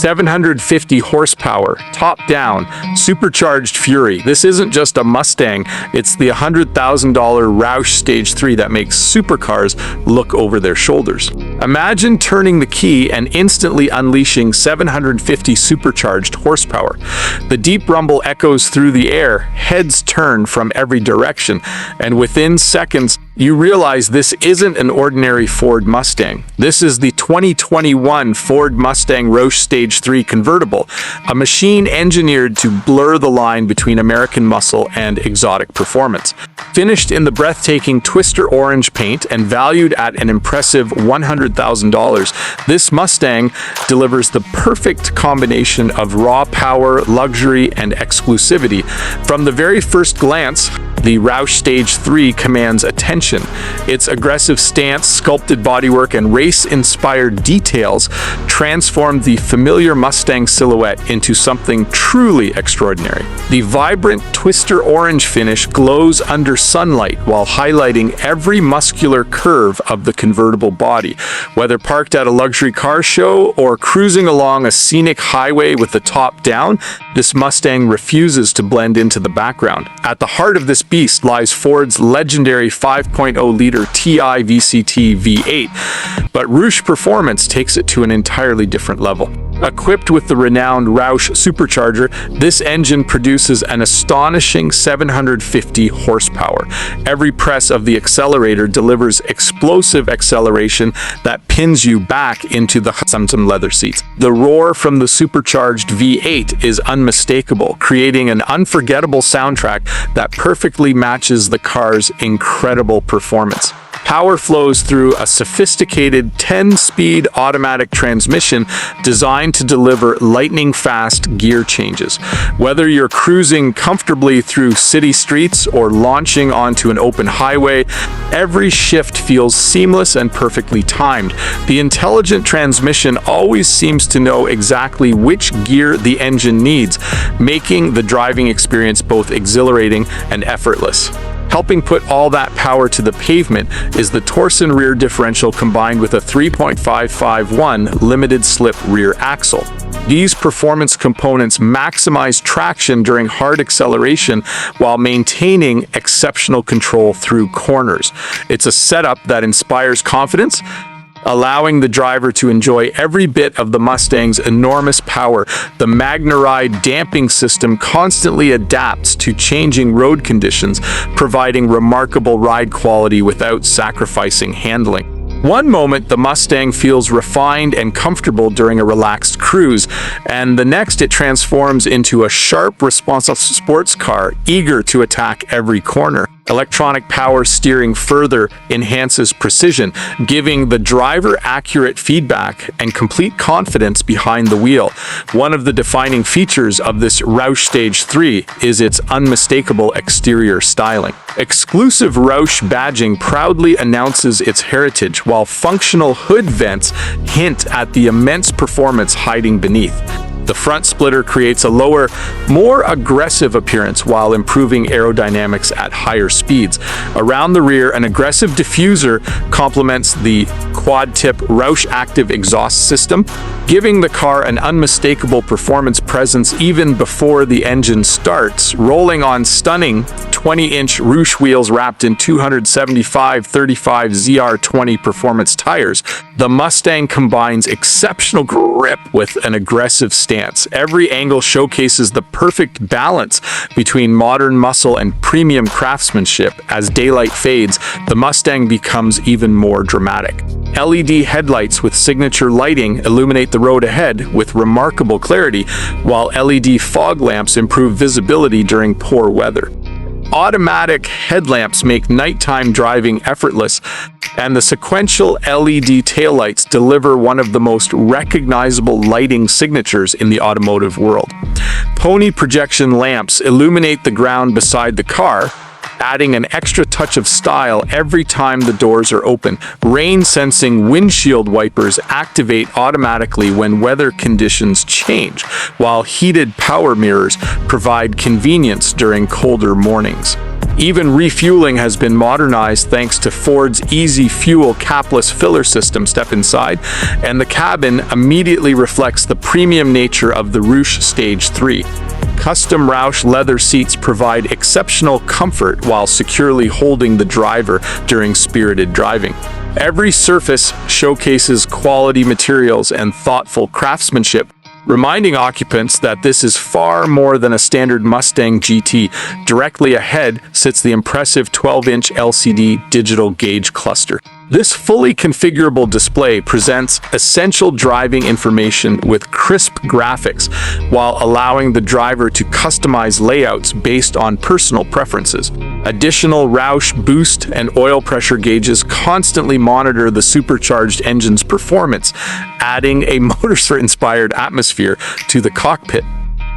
750 horsepower, top-down, supercharged fury. This isn't just a Mustang, it's the $100,000 Roush Stage 3 that makes supercars look over their shoulders. Imagine turning the key and instantly unleashing 750 supercharged horsepower. The deep rumble echoes through the air, heads turn from every direction, and within seconds, you realize this isn't an ordinary Ford Mustang. This is the 2021 Ford Mustang Roush Stage 3 Convertible, a machine engineered to blur the line between American muscle and exotic performance. Finished in the breathtaking twister orange paint and valued at an impressive $100,000, this Mustang delivers the perfect combination of raw power, luxury, and exclusivity. From the very first glance, the Roush Stage 3 commands attention. Its aggressive stance, sculpted bodywork, and race-inspired details transform the familiar Mustang silhouette into something truly extraordinary. The vibrant twister orange finish glows under sunlight while highlighting every muscular curve of the convertible body. Whether parked at a luxury car show or cruising along a scenic highway with the top down, this Mustang refuses to blend into the background. At the heart of this beast lies Ford's legendary 5.0-liter Ti-VCT V8, but Roush performance takes it to an entirely different level. Equipped with the renowned Roush supercharger, this engine produces an astonishing 750 horsepower. Every press of the accelerator delivers explosive acceleration that pins you back into the some leather seats. The roar from the supercharged V8 is unmistakable, creating an unforgettable soundtrack that perfectly matches the car's incredible performance. Power flows through a sophisticated 10-speed automatic transmission designed to deliver lightning-fast gear changes. Whether you're cruising comfortably through city streets or launching onto an open highway, every shift feels seamless and perfectly timed. The intelligent transmission always seems to know exactly which gear the engine needs, making the driving experience both exhilarating and effortless. Helping put all that power to the pavement is the torsion rear differential combined with a 3.551 limited slip rear axle. These performance components maximize traction during hard acceleration while maintaining exceptional control through corners. It's a setup that inspires confidence, allowing the driver to enjoy every bit of the Mustang's enormous power. The MagneRide damping system constantly adapts to changing road conditions, providing remarkable ride quality without sacrificing handling. One moment, the Mustang feels refined and comfortable during a relaxed cruise, and the next it transforms into a sharp, responsive sports car, eager to attack every corner. Electronic power steering further enhances precision, giving the driver accurate feedback and complete confidence behind the wheel. One of the defining features of this Roush Stage 3 is its unmistakable exterior styling. Exclusive Roush badging proudly announces its heritage, while functional hood vents hint at the immense performance hiding beneath. The front splitter creates a lower, more aggressive appearance while improving aerodynamics at higher speeds. Around the rear, an aggressive diffuser complements the quad-tip Roush Active exhaust system, giving the car an unmistakable performance presence even before the engine starts. Rolling on stunning 20-inch Roush wheels wrapped in 275/35 ZR20 performance tires, the Mustang combines exceptional grip with an aggressive stance. Every angle showcases the perfect balance between modern muscle and premium craftsmanship. As daylight fades, the Mustang becomes even more dramatic. LED headlights with signature lighting illuminate the road ahead with remarkable clarity, while LED fog lamps improve visibility during poor weather. Automatic headlamps make nighttime driving effortless, and the sequential LED taillights deliver one of the most recognizable lighting signatures in the automotive world. Pony projection lamps illuminate the ground beside the car, adding an extra touch of style every time the doors are open. Rain-sensing windshield wipers activate automatically when weather conditions change, while heated power mirrors provide convenience during colder mornings. Even refueling has been modernized thanks to Ford's Easy Fuel capless filler system. Step inside, and the cabin immediately reflects the premium nature of the Roush Stage 3. Custom Roush leather seats provide exceptional comfort while securely holding the driver during spirited driving. Every surface showcases quality materials and thoughtful craftsmanship, reminding occupants that this is far more than a standard Mustang GT. Directly ahead sits the impressive 12-inch LCD digital gauge cluster. This fully configurable display presents essential driving information with crisp graphics, while allowing the driver to customize layouts based on personal preferences. Additional Roush boost and oil pressure gauges constantly monitor the supercharged engine's performance, adding a motor-inspired atmosphere to the cockpit.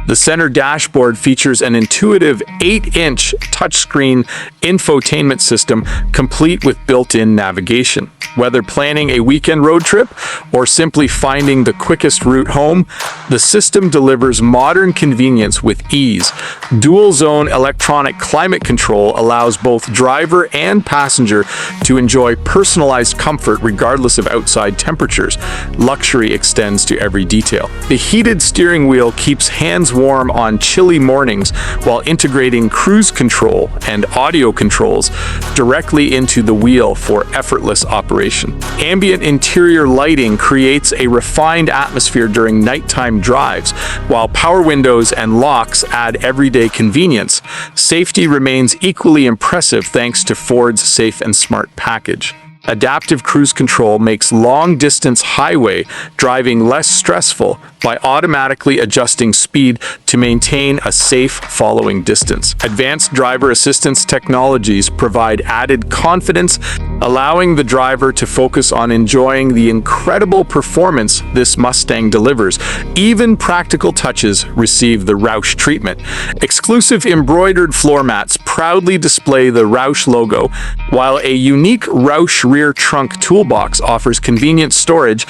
The center dashboard features an intuitive 8-inch touchscreen infotainment system complete with built-in navigation. Whether planning a weekend road trip or simply finding the quickest route home, the system delivers modern convenience with ease. Dual-zone electronic climate control allows both driver and passenger to enjoy personalized comfort regardless of outside temperatures. Luxury extends to every detail. The heated steering wheel keeps hands warm on chilly mornings while integrating cruise control and audio controls directly into the wheel for effortless operation. Ambient interior lighting creates a refined atmosphere during nighttime drives, while power windows and locks add everyday convenience. Safety remains equally impressive thanks to Ford's Safe and Smart package. Adaptive cruise control makes long-distance highway driving less stressful by automatically adjusting speed to maintain a safe following distance. Advanced driver assistance technologies provide added confidence, allowing the driver to focus on enjoying the incredible performance this Mustang delivers. Even practical touches receive the Roush treatment. Exclusive embroidered floor mats proudly display the Roush logo, while a unique Roush rear trunk toolbox offers convenient storage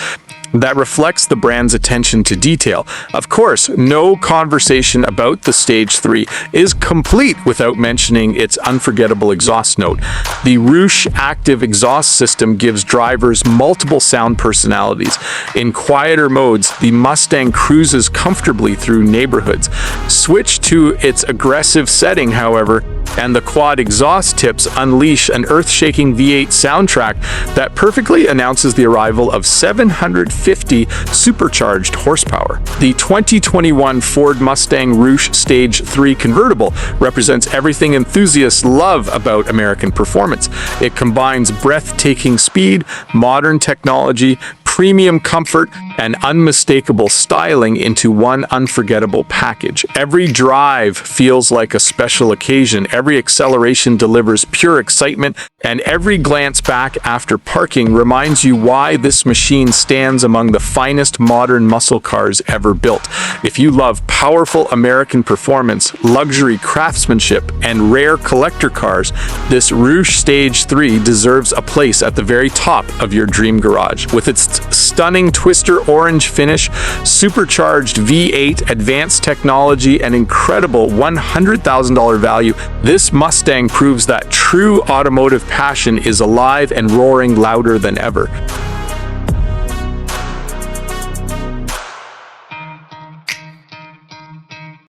that reflects the brand's attention to detail. Of course, no conversation about the Stage 3 is complete without mentioning its unforgettable exhaust note. The Roush active exhaust system gives drivers multiple sound personalities. In quieter modes, the Mustang cruises comfortably through neighborhoods. Switch to its aggressive setting, however, and the quad exhaust tips unleash an earth-shaking V8 soundtrack that perfectly announces the arrival of 750 supercharged horsepower. The 2021 Ford Mustang Roush Stage 3 Convertible represents everything enthusiasts love about American performance. It combines breathtaking speed, modern technology, premium comfort, and unmistakable styling into one unforgettable package. Every drive feels like a special occasion, every acceleration delivers pure excitement, and every glance back after parking reminds you why this machine stands among the finest modern muscle cars ever built. If you love powerful American performance, luxury craftsmanship, and rare collector cars, this Roush Stage 3 deserves a place at the very top of your dream garage. With its stunning twister orange finish, supercharged V8, advanced technology, and incredible $100,000 value, this Mustang proves that true automotive passion is alive and roaring louder than ever.